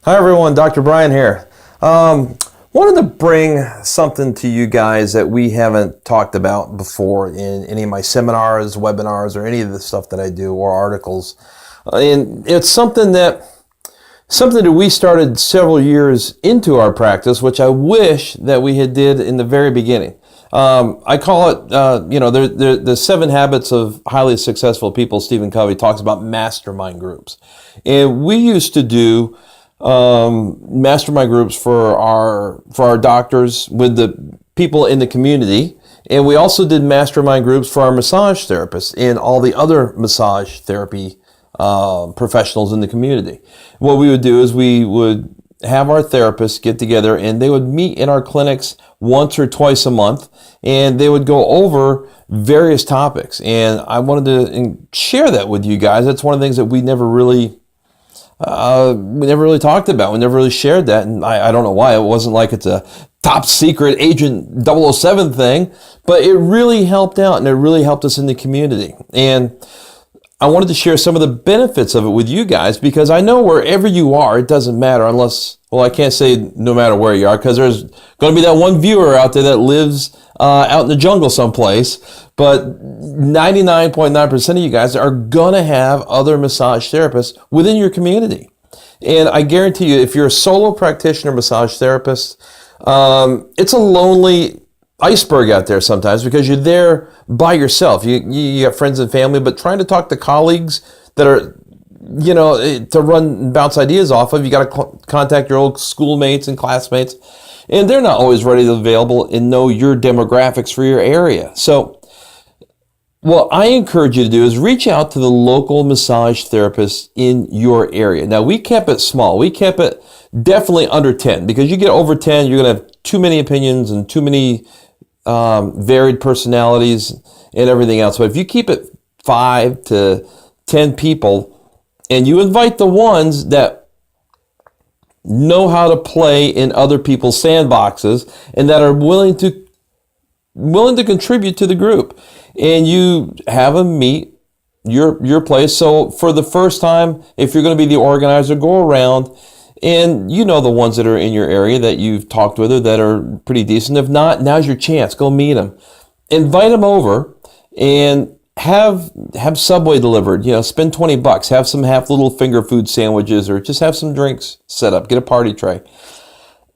Hi everyone, Dr. Brian here. Wanted to bring something to you guys that we haven't talked about before in any of my seminars, webinars, or any of the stuff that I do or articles. And it's something that we started several years into our practice, which I wish that we had did in the very beginning. I call it, the 7 habits of highly successful people. Stephen Covey talks about mastermind groups. And we used to do mastermind groups for our doctors with the people in the community, and we also did mastermind groups for our massage therapists and all the other massage therapy professionals in the community. What we would do is we would have our therapists get together and they would meet in our clinics once or twice a month, and they would go over various topics. And I wanted to share that with you guys. That's one of the things that we never really talked about. We never really shared that. And I don't know why. It wasn't like it's a top secret Agent 007 thing, but it really helped out and it really helped us in the community. And I wanted to share some of the benefits of it with you guys, because I know wherever you are, it doesn't matter unless, well, I can't say no matter where you are, because there's going to be that one viewer out there that lives out in the jungle someplace, but 99.9% of you guys are going to have other massage therapists within your community. And I guarantee you, if you're a solo practitioner massage therapist, it's a lonely iceberg out there sometimes, because you're there by yourself. You got friends and family, but trying to talk to colleagues that are, to bounce ideas off of, you got to contact your old schoolmates and classmates, and they're not always ready to available and know your demographics for your area. So what I encourage you to do is reach out to the local massage therapists in your area. Now, we kept it small. We kept it definitely under 10, because you get over 10, you're going to have too many opinions and too many varied personalities and everything else. But if you keep it 5 to 10 people, and you invite the ones that know how to play in other people's sandboxes and that are willing to contribute to the group, and you have them meet your place. So for the first time, if you're going to be the organizer, go around and you know the ones that are in your area that you've talked with or that are pretty decent. If not, now's your chance. Go meet them. Invite them over and have Subway delivered. Spend $20. Have some half little finger food sandwiches, or just have some drinks set up. Get a party tray.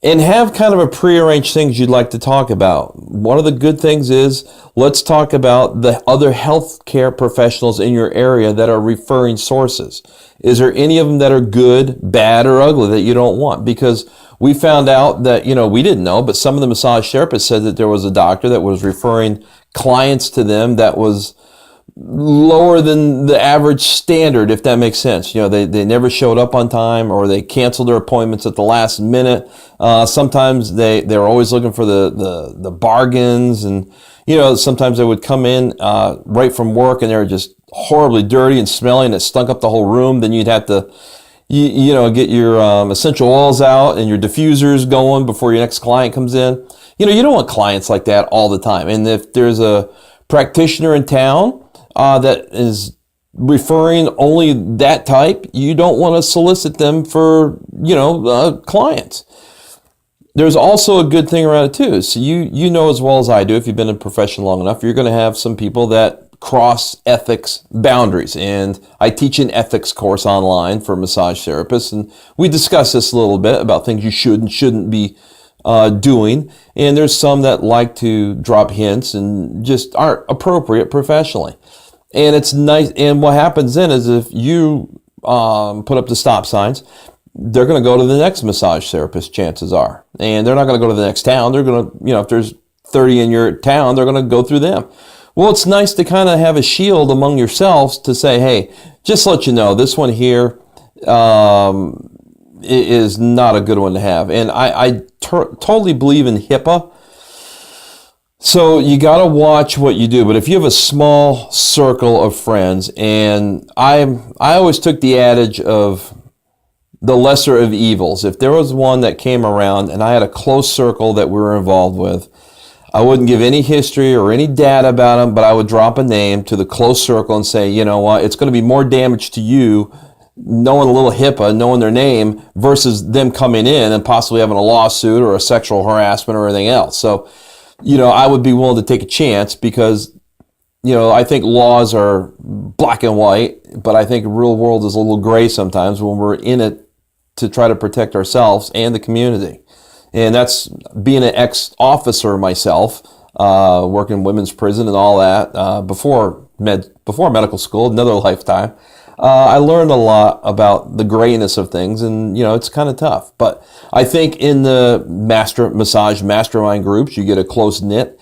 And have kind of a prearranged things you'd like to talk about. One of the good things is, let's talk about the other healthcare professionals in your area that are referring sources. Is there any of them that are good, bad, or ugly that you don't want? Because we found out that, we didn't know, but some of the massage therapists said that there was a doctor that was referring clients to them that was lower than the average standard, if that makes sense. They never showed up on time, or they canceled their appointments at the last minute. Sometimes they're always looking for the bargains, and sometimes they would come in right from work and they were just horribly dirty and smelling. It stunk up the whole room. Then you'd have to get your essential oils out and your diffusers going before your next client comes in. You don't want clients like that all the time. And if there's a practitioner in town that is referring only that type, you don't want to solicit them for, clients. There's also a good thing around it too. So you know as well as I do, if you've been in a profession long enough, you're going to have some people that cross ethics boundaries. And I teach an ethics course online for massage therapists, and we discuss this a little bit about things you should and shouldn't be doing. And there's some that like to drop hints and just aren't appropriate professionally. And it's nice. And what happens then is, if you put up the stop signs, they're going to go to the next massage therapist, chances are. And they're not going to go to the next town. They're going to, if there's 30 in your town, they're going to go through them. Well, it's nice to kind of have a shield among yourselves to say, hey, just to let you know, this one here is not a good one to have. And I totally believe in HIPAA. So you got to watch what you do. But if you have a small circle of friends, and I always took the adage of the lesser of evils. If there was one that came around and I had a close circle that we were involved with, I wouldn't give any history or any data about them, but I would drop a name to the close circle and say, you know what, it's going to be more damage to you knowing a little HIPAA, knowing their name, versus them coming in and possibly having a lawsuit or a sexual harassment or anything else. So, I would be willing to take a chance because, I think laws are black and white, but I think the real world is a little gray sometimes when we're in it to try to protect ourselves and the community. And that's being an ex-officer myself, working in women's prison and all that, before medical school, another lifetime. I learned a lot about the grayness of things, and it's kind of tough. But I think in the massage mastermind groups, you get a close knit,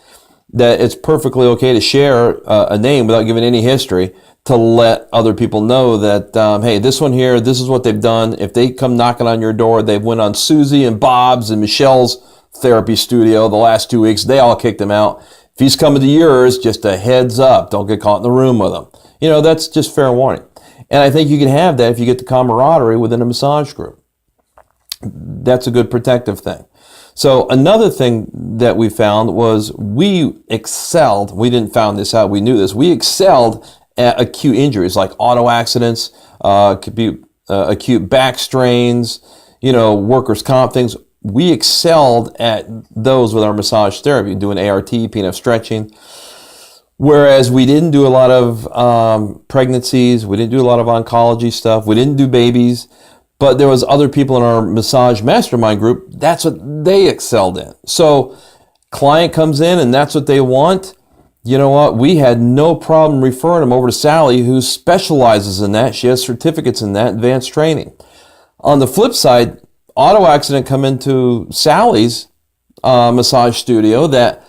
that it's perfectly okay to share a name without giving any history, to let other people know that, hey, this one here, this is what they've done. If they come knocking on your door, they went on Susie and Bob's and Michelle's therapy studio the last 2 weeks, they all kicked him out. If he's coming to yours, just a heads up, don't get caught in the room with him. That's just fair warning. And I think you can have that if you get the camaraderie within a massage group. That's a good protective thing. So another thing that we found was we excelled, we didn't found this out, we knew this, we excelled at acute injuries like auto accidents, could be acute back strains, workers' comp things. We excelled at those with our massage therapy, doing ART, PNF stretching. Whereas we didn't do a lot of pregnancies, we didn't do a lot of oncology stuff, we didn't do babies, but there was other people in our massage mastermind group, that's what they excelled in. So client comes in and that's what they want. You know what? We had no problem referring them over to Sally, who specializes in that. She has certificates in that, advanced training. On the flip side, auto accident come into Sally's massage studio that,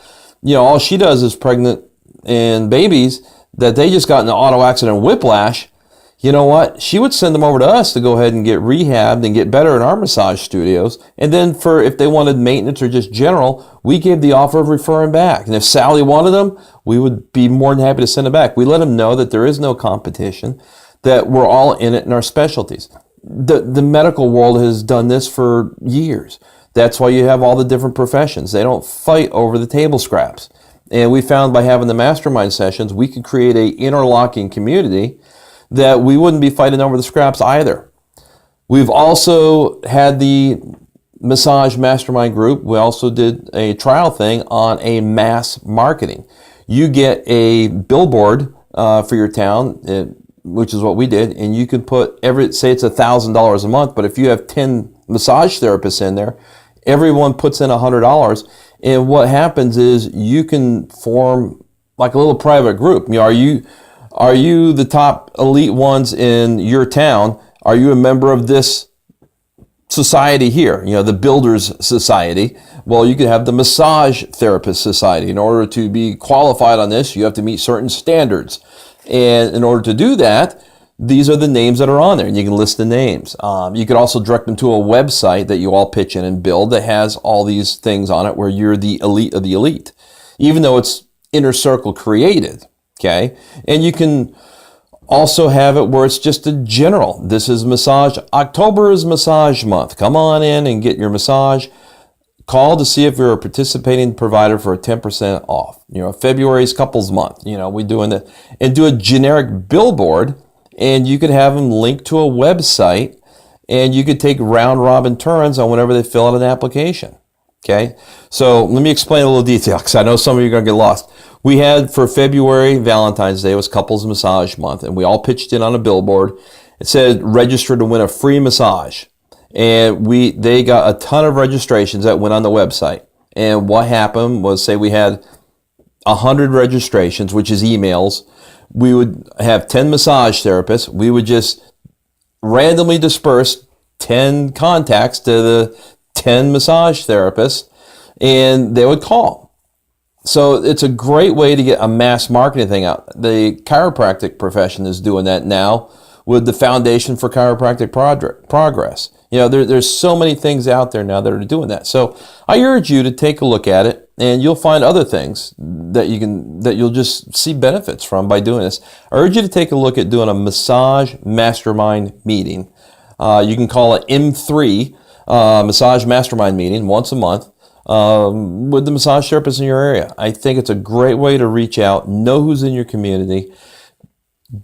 all she does is pregnant and babies, that they just got in an auto accident whiplash. You know what? She would send them over to us to go ahead and get rehabbed and get better in our massage studios. And then if they wanted maintenance or just general, we gave the offer of referring back. And if Sally wanted them, we would be more than happy to send them back. We let them know that there is no competition, that we're all in it in our specialties. The medical world has done this for years. That's why you have all the different professions. They don't fight over the table scraps. And we found by having the mastermind sessions, we could create a interlocking community that we wouldn't be fighting over the scraps either. We've also had the massage mastermind group. We also did a trial thing on a mass marketing. You get a billboard for your town, which is what we did, and you can put say it's $1,000 a month, but if you have 10 massage therapists in there, everyone puts in $100, and what happens is you can form like a little private group. Are you the top elite ones in your town? Are you a member of this society here? The Builders Society. Well, you could have the Massage Therapist Society. In order to be qualified on this, you have to meet certain standards. And in order to do that, these are the names that are on there, and you can list the names. You could also direct them to a website that you all pitch in and build that has all these things on it where you're the elite of the elite, even though it's inner circle created. Okay, and you can also have it where it's just a general. This is massage. October is massage month. Come on in and get your massage. Call to see if you're a participating provider for a 10% off. February is couples month. We're doing that. And do a generic billboard, and you could have them linked to a website, and you could take round robin turns on whenever they fill out an application. Okay, so let me explain a little detail because I know some of you are going to get lost. We had for February, Valentine's Day was Couples Massage Month, and we all pitched in on a billboard. It said register to win a free massage. And they got a ton of registrations that went on the website. And what happened was, say we had 100 registrations, which is emails. We would have 10 massage therapists. We would just randomly disperse 10 contacts to the 10 massage therapists, and they would call. So it's a great way to get a mass marketing thing out. The chiropractic profession is doing that now with the Foundation for Chiropractic Progress. There's so many things out there now that are doing that. So I urge you to take a look at it, and you'll find other things that you'll just see benefits from by doing this. I urge you to take a look at doing a massage mastermind meeting. You can call it M3 massage mastermind meeting once a month. With the massage therapist in your area. I think it's a great way to reach out, know who's in your community,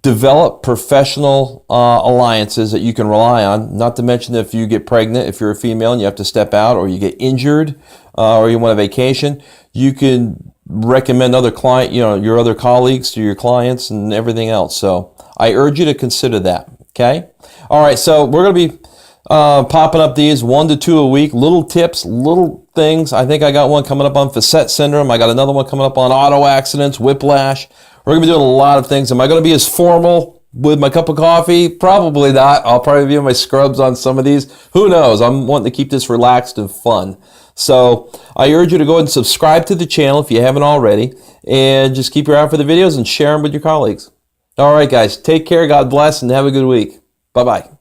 develop professional alliances that you can rely on. Not to mention if you get pregnant, if you're a female and you have to step out, or you get injured, or you want a vacation, you can recommend other your other colleagues to your clients and everything else. So I urge you to consider that. Okay. All right. So we're going to be popping up these 1 to 2 a week, little tips, little things. I think I got one coming up on facet syndrome. I got another one coming up on auto accidents, whiplash. We're going to be doing a lot of things. Am I going to be as formal with my cup of coffee? Probably not. I'll probably be in my scrubs on some of these. Who knows? I'm wanting to keep this relaxed and fun. So I urge you to go ahead and subscribe to the channel if you haven't already, and just keep your eye out for the videos and share them with your colleagues. All right, guys. Take care. God bless, and have a good week. Bye-bye.